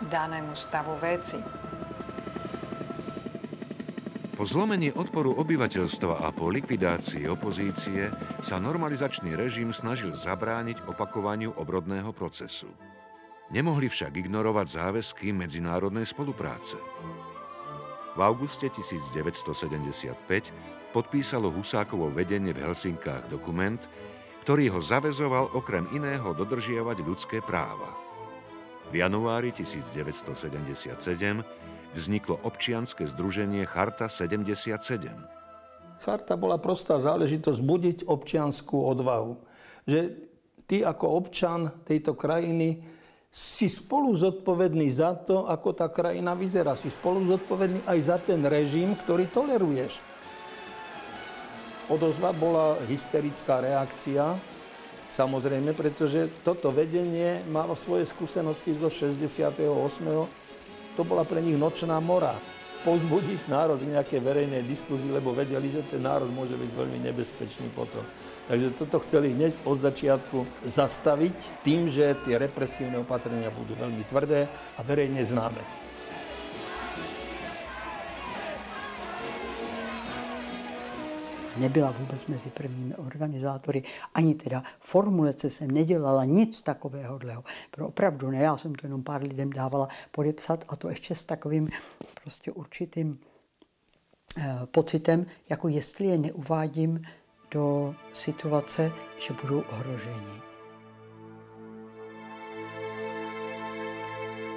danému stavu veci. Po zlomení odporu obyvateľstva a po likvidácii opozície sa normalizačný režim snažil zabrániť opakovaniu obrodného procesu. Nemohli však ignorovať záväzky medzinárodnej spolupráce. V auguste 1975 podpísalo Husákovo vedenie v Helsinkách dokument, ktorý ho zaväzoval okrem iného dodržiavať ľudské práva. V januári 1977 vzniklo občianske združenie Charta 77. Charta bola prostá záležitosť budiť občiansku odvahu. Že ty ako občan tejto krajiny si spolu zodpovedný za to, ako tá krajina vyzerá. Si spolu zodpovedný aj za ten režim, ktorý toleruješ. Odozva bola hysterická reakcia, samozrejme, pretože toto vedenie malo svoje skúsenosti zo 68. To bola pre nich nočná mora. Povzbudiť národ v nejakej verejnej diskuzii, lebo vedeli, že ten národ môže byť veľmi nebezpečný potom. Takže toto chceli hneď od začiatku zastaviť tým, že tie represívne opatrenia budú veľmi tvrdé a verejne známe. Nebyla vůbec mezi prvními organizátory, ani teda formulace jsem nedělala, nic takového. Opravdu ne, já jsem to jenom pár lidem dávala podepsat a to ještě s takovým prostě určitým pocitem, jako jestli je neuvádím do situace, že budou ohroženi.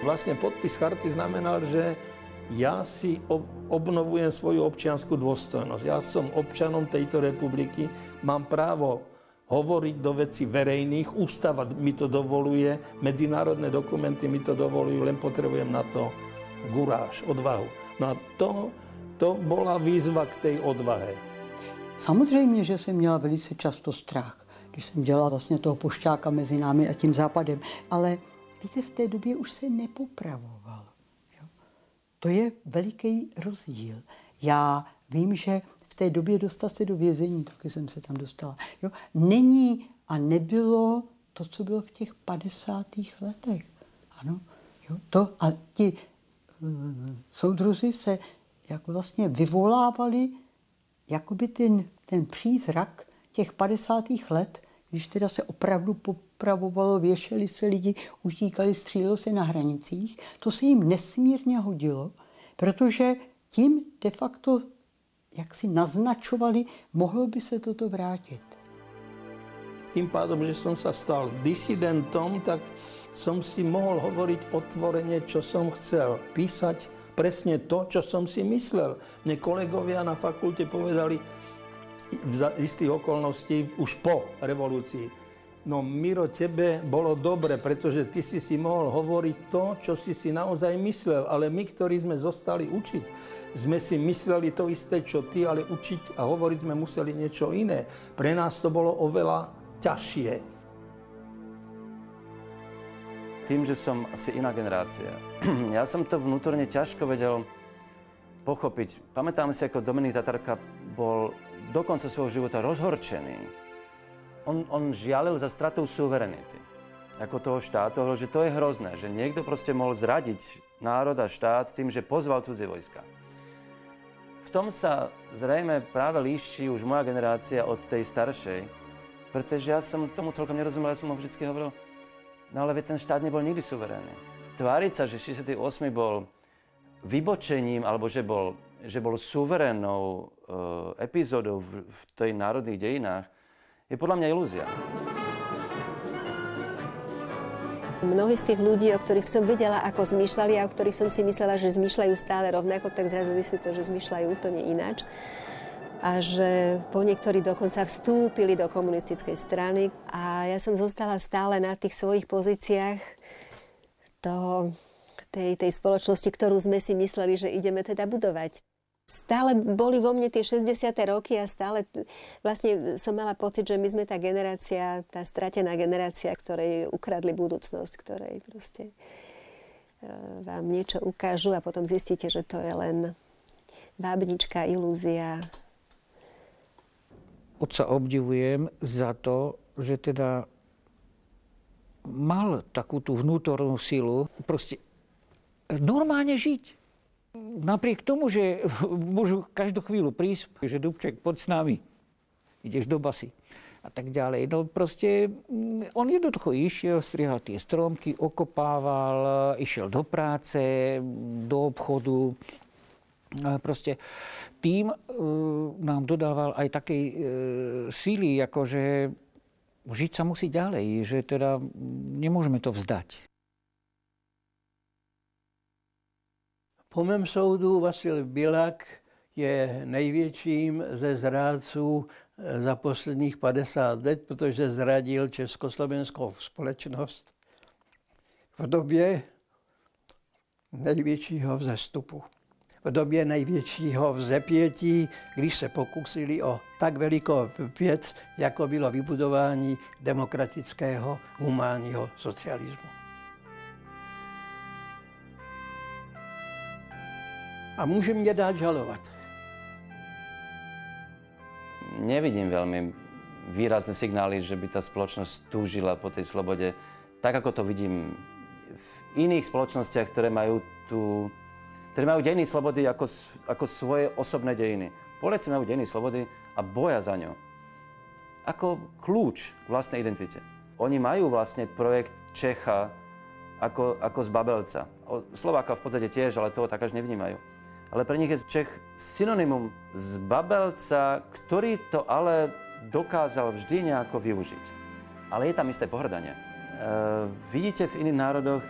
Vlastne podpis charty znamenal, že ja si obnovujem svoju občiansku dôstojnosť. Ja som občanom tejto republiky, mám právo hovoriť do vecí verejných, ústava mi to dovoluje, medzinárodné dokumenty mi to dovolujú, len potrebujem na to guráž, odvahu. No a to bola výzva k tej odvahe. Samozřejmě, že jsem měla velice často strach, když jsem dělala vlastně toho pošťáka mezi námi a tím západem, ale víte, v té době už se nepopravoval. To je veliký rozdíl. Já vím, že v té době dostat se do vězení, taky jsem se tam dostala, jo, není a nebylo to, co bylo v těch 50. letech. Ano, jo, to a ti soudruzi se jako vlastně vyvolávali jakoby ten přízrak těch 50. let, když teda se opravdu popravovalo, věšeli se lidi, utíkali, střílelo se na hranicích. To se jim nesmírně hodilo, protože tím de facto, jak si naznačovali, mohlo by se toto vrátit. Tým pádom, že som sa stal disidentom, tak som si mohol hovoriť otvorene, čo som chcel. Písať presne to, čo som si myslel. Mne kolegovia na fakulte povedali v istých okolností už po revolúcii: no Miro, tebe bolo dobre, pretože ty si mohol hovoriť to, čo si naozaj myslel. Ale my, ktorí sme zostali učiť, sme si mysleli to isté, čo ty, ale učiť a hovoriť sme museli niečo iné. Pre nás to bolo oveľa ťažšie. Tým, že som asi iná generácia, ja som to vnútorne ťažko vedel pochopiť. Pamätám si, ako Dominik Tatarka bol do konca svojho života rozhorčený. On žialil za stratou suverenity ako toho štátu, hovoril, že to je hrozné, že niekto proste mohol zradiť národ a štát tým, že pozval cudzie vojska. V tom sa zrejme práve líši už moja generácia od tej staršej, pretože ja som tomu celkom nerozumel, ja som mu vždy hovoril, no ale ten štát nebol nikdy suverénny. Tváriť sa, že 68. bol vybočením, alebo že bol suverénnou epizódou v tej národných dejinách, je podľa mňa ilúzia. Mnohí z tých ľudí, o ktorých som videla, ako zmýšľali a o ktorých som si myslela, že zmýšľajú stále rovnako, tak zrazu vysvetlilo, že zmýšľajú úplne ináč. A že po niektorí dokonca vstúpili do komunistickej strany. A ja som zostala stále na tých svojich pozíciách tej spoločnosti, ktorú sme si mysleli, že ideme teda budovať. Stále boli vo mne tie 60. roky a stále vlastne som mala pocit, že my sme tá generácia, tá stratená generácia, ktorej ukradli budúcnosť, ktorej proste vám niečo ukážu a potom zistíte, že to je len vábnička, ilúzia. Otca obdivujem za to, že teda mal takú tú vnútornú silu. Proste normálne žiť. Napriek tomu, že môžu každú chvíľu prísť, že Dubček, poď s nami, ideš do basy a tak ďalej. No proste on jednoducho išiel, strihal tie stromky, okopával, išiel do práce, do obchodu. Proste tým nám dodával aj takej síly, akože žiť sa musí ďalej, že teda nemôžeme to vzdať. Po mém soudu Vasil Bilak je největším ze zrádců za posledních 50 let, protože zradil československou společnost v době největšího vzestupu. V době největšího vzepětí, když se pokusili o tak velikou věc, jako bylo vybudování demokratického humánního socialismu. A může mě dát žalovat. Nevidím veľmi výrazné signály, že by tá spoločnosť túžila po tej slobode. Tak, ako to vidím v iných spoločnostiach, ktoré majú dejiny slobody ako svoje osobné dejiny. Poliaci majú dejiny slobody a boja za ňo. Ako kľúč k vlastnej identite. Oni majú vlastne projekt Čecha ako z Babelca. Slováka v podstate tiež, ale toho tak až nevnímajú. Ale pre nich je Čech synonymum z Babelca, ktorý to ale dokázal vždy nejako využiť. Ale je tam isté pohrdanie. Vidíte v iných národoch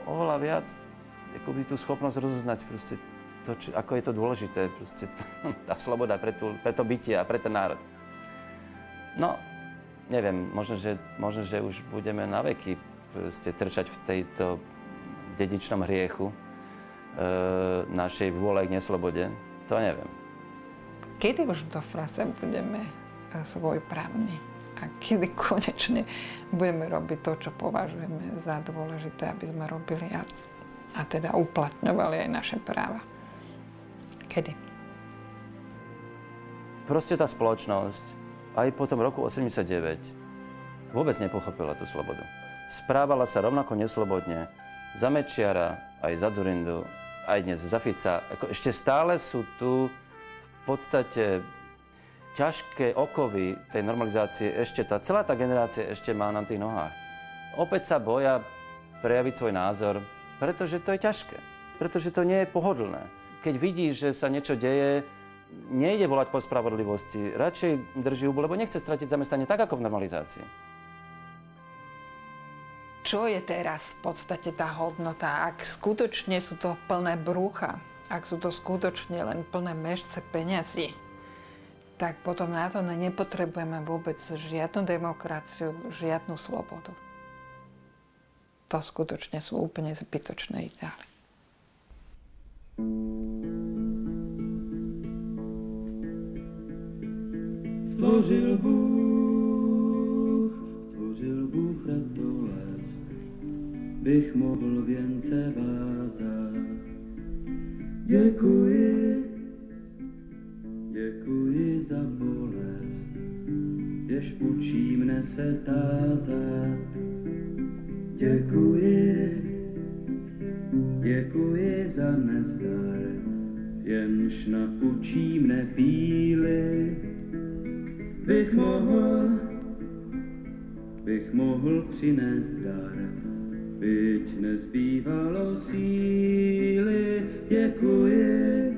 oveľa viac akoby tú schopnosť rozoznať proste to, ako je to dôležité, proste tá sloboda pre to bytie a pre ten národ. No, neviem, možno, že už budeme na veky proste trčať v tejto dedičnom hriechu našej vôle k neslobode, to neviem. Kedy už do frase budeme svojprávni a kedy konečne budeme robiť to, čo považujeme za dôležité, aby sme robili a teda uplatňovali aj naše práva. Kedy? Proste tá spoločnosť aj po tom roku 89 vôbec nepochopila tú slobodu. Správala sa rovnako neslobodne za Mečiara, aj za Dzurindu, aj dnes za Fica. Ešte stále sú tu v podstate ťažké okovy tej normalizácie. Celá tá generácia ešte má na tých nohách. Opäť sa boja prejaviť svoj názor, pretože to je ťažké. Pretože to nie je pohodlné. Keď vidí, že sa niečo deje, nejde volať po spravodlivosti. Radšej drží hubu, lebo nechce stratiť zamestnanie tak, ako v normalizácii. Čo je teraz v podstate tá hodnota? Ak skutočne sú to plné brúcha, ak sú to skutočne len plné mešce peňazí, tak potom na to nepotrebujeme vôbec žiadnu demokraciu, žiadnu slobodu. To skutočne sú úplne zbytočné ideály. Stvořil Bůh ratolest, bych mohl věnce vázat. Děkuji za bolest, jež učí mne se tázat. Děkuji za nezdar, jenž naučí mne píly. Bych mohl přinést dar, byť nezbývalo síly. Děkuji.